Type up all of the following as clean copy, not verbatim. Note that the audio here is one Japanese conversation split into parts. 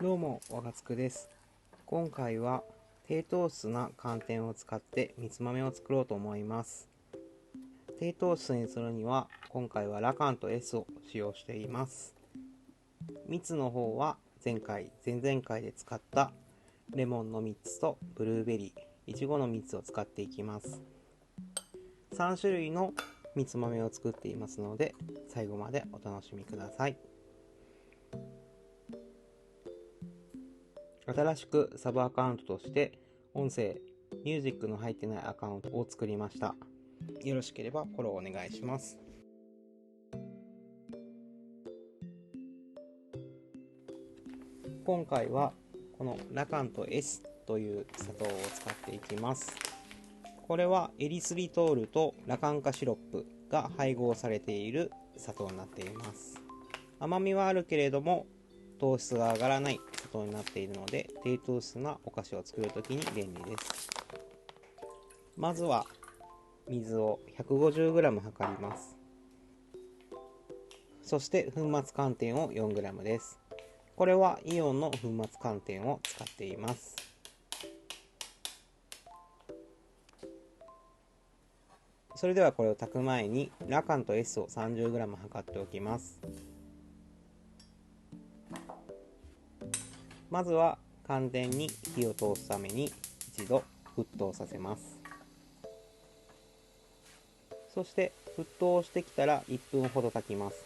どうも、若津です。今回は低糖質な寒天を使って蜜豆を作ろうと思います。低糖質にするには、今回はラカンと S を使用しています。蜜の方は前々回で使ったレモンの蜜とブルーベリー、いちごの蜜を使っていきます。3種類の蜜豆を作っていますので、最後までお楽しみください。新しくサブアカウントとして音声、ミュージックの入ってないアカウントを作りました。よろしければフォローお願いします。今回はこのラカント S という砂糖を使っていきます。これはエリスリトールとラカン化シロップが配合されている砂糖になっています。甘みはあるけれども糖質が上がらない砂糖になっているので、低糖質なお菓子を作るときに便利です。まずは水を 150g 測ります。そして粉末寒天を 4g です。これはイオンの粉末寒天を使っています。それではこれを炊く前にラカンと S を 30g 測っておきます。まずは寒天に火を通すために一度沸騰させます。そして沸騰してきたら1分ほど炊きます。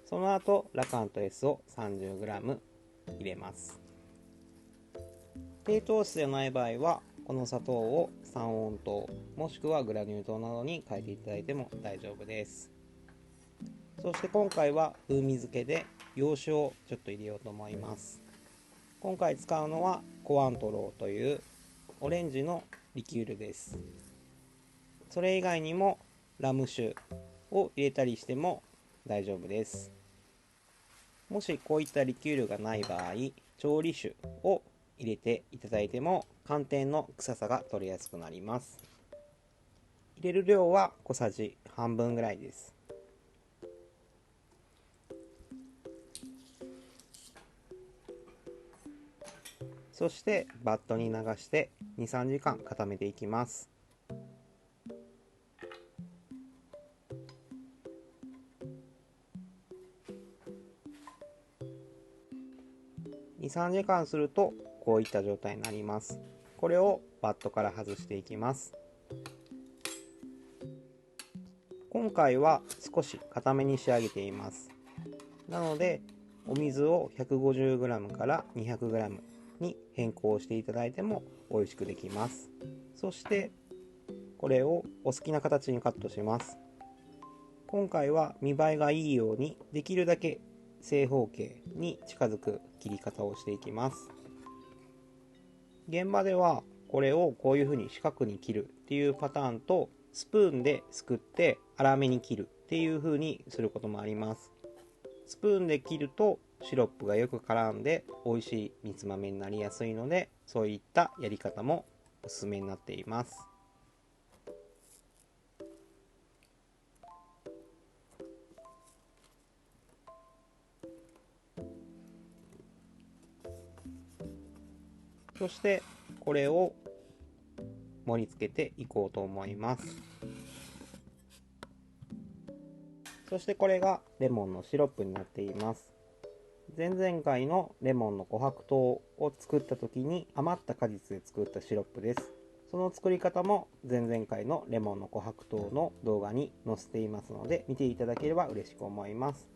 その後ラカンと S を 30g 入れます。低糖質じゃない場合はこの砂糖を三温糖もしくはグラニュー糖などに変えていただいても大丈夫です。そして今回は風味付けで洋酒をちょっと入れようと思います。今回使うのはコアントローというオレンジのリキュールです。それ以外にもラム酒を入れたりしても大丈夫です。もしこういったリキュールがない場合、調理酒を入れていただいても寒天の臭さが取れやすくなります。入れる量は小さじ半分ぐらいです。そしてバットに流して2、3時間固めていきます。2、3時間するとこういった状態になります。これをバットから外していきます。今回は少し固めに仕上げています。なのでお水を 150g から 200g に変更していただいても美味しくできます。そしてこれをお好きな形にカットします。今回は見栄えがいいようにできるだけ正方形に近づく切り方をしていきます。現場ではこれをこういう風に四角に切るっていうパターンと、スプーンですくって粗めに切るっていう風にすることもあります。スプーンで切るとシロップがよく絡んで美味しい蜜豆になりやすいので、そういったやり方もおすすめになっています。そしてこれを盛り付けていこうと思います。そしてこれがレモンのシロップになっています。前々回のレモンの琥珀糖を作った時に余った果実で作ったシロップです。その作り方も前々回のレモンの琥珀糖の動画に載せていますので、見ていただければ嬉しく思います。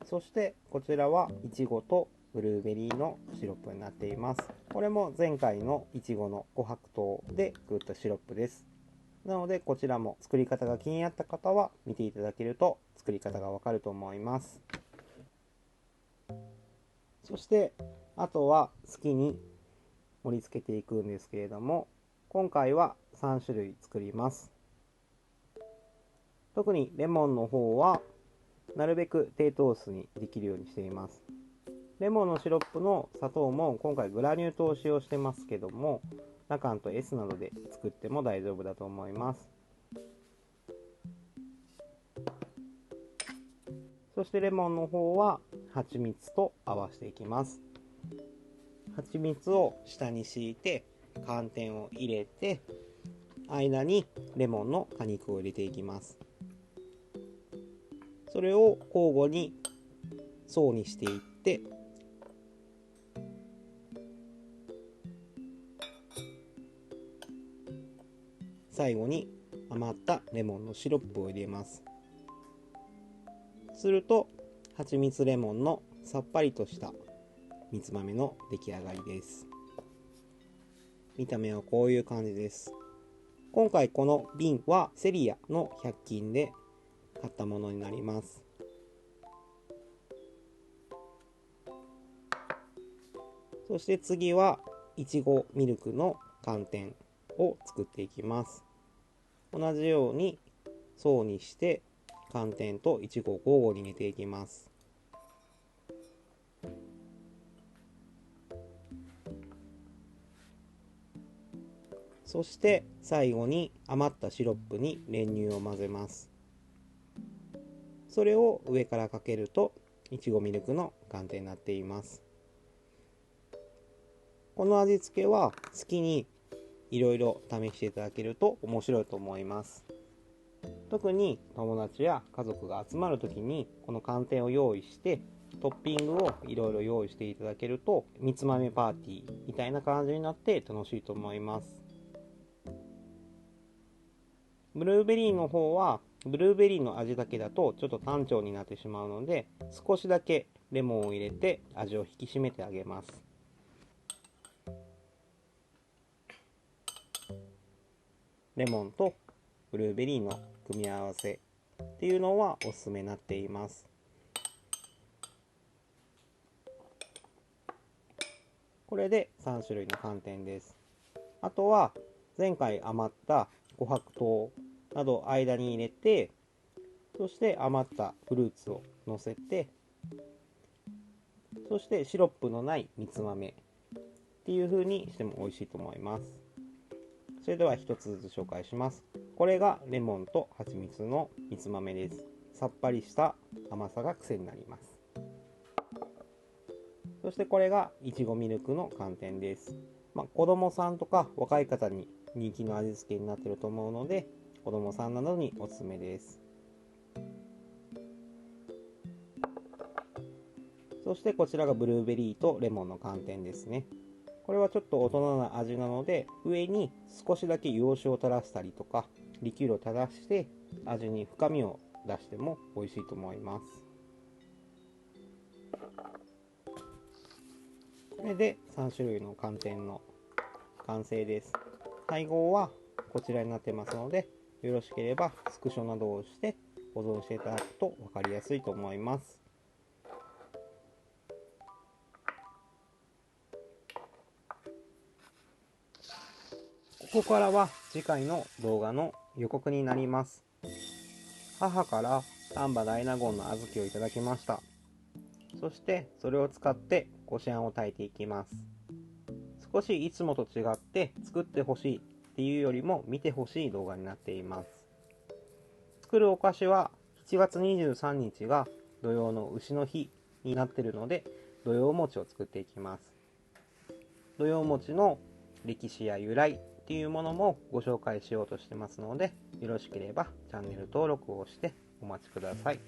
そしてこちらはいちごとブルーベリーのシロップになっています。これも前回のいちごの琥珀糖で作ったシロップです。なのでこちらも作り方が気になった方は見ていただけると作り方がわかると思います。そしてあとは好きに盛り付けていくんですけれども、今回は3種類作ります。特にレモンの方はなるべく低糖質にできるようにしています。レモンのシロップの砂糖も今回グラニュー糖を使用してますけども、ラカント S などで作っても大丈夫だと思います。そしてレモンの方は蜂蜜と合わせていきます。蜂蜜を下に敷いて寒天を入れて、間にレモンの果肉を入れていきます。それを交互に層にしていって、最後に余ったレモンのシロップを入れます。すると蜂蜜レモンのさっぱりとしたみつ豆の出来上がりです。見た目はこういう感じです。今回この瓶はセリアの100均で買ったものになります。そして次はいちごミルクの寒天を作っていきます。同じように層にして寒天といちごを交互に入れていきます。そして最後に余ったシロップに練乳を混ぜます。それを上からかけるといちごミルクの寒天になっています。この味付けは好きにいろいろ試していただけると面白いと思います。特に友達や家族が集まるときにこの寒天を用意してトッピングをいろいろ用意していただけるとみつ豆パーティーみたいな感じになって楽しいと思います。ブルーベリーの方はブルーベリーの味だけだとちょっと単調になってしまうので、少しだけレモンを入れて味を引き締めてあげます。レモンとブルーベリーの組み合わせっていうのはおすすめになっています。これで3種類の寒天です。あとは前回余った琥珀糖など間に入れて、そして余ったフルーツをのせて、そしてシロップのないみつ豆っていう風にしても美味しいと思います。それでは一つずつ紹介します。これがレモンと蜂蜜のみつ豆です。さっぱりした甘さが癖になります。そしてこれがいちごミルクの寒天です。子供さんとか若い方に人気の味付けになっていると思うので、子供さんなどにおすすめです。そしてこちらがブルーベリーとレモンの寒天ですね。これはちょっと大人な味なので、上に少しだけ洋酒を垂らしたりとかリキュールを垂らして味に深みを出しても美味しいと思います。これで3種類の寒天の完成です。配合はこちらになってますので、よろしければスクショなどをして保存していただくと分かりやすいと思います。ここからは次回の動画の予告になります。母から丹波大納言の小豆をいただきました。そしてそれを使ってこしあんを炊いていきます。少しいつもと違って作ってほしいっていうよりも見てほしい動画になっています。作るお菓子は7月23日が土用の丑の日になっているので、土用餅を作っていきます。土用餅の歴史や由来っていうものもご紹介しようとしてますので、よろしければチャンネル登録をしてお待ちください。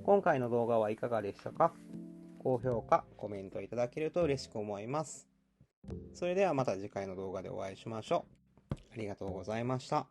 今回の動画はいかがでしたか？高評価、コメントいただけると嬉しく思います。それではまた次回の動画でお会いしましょう。ありがとうございました。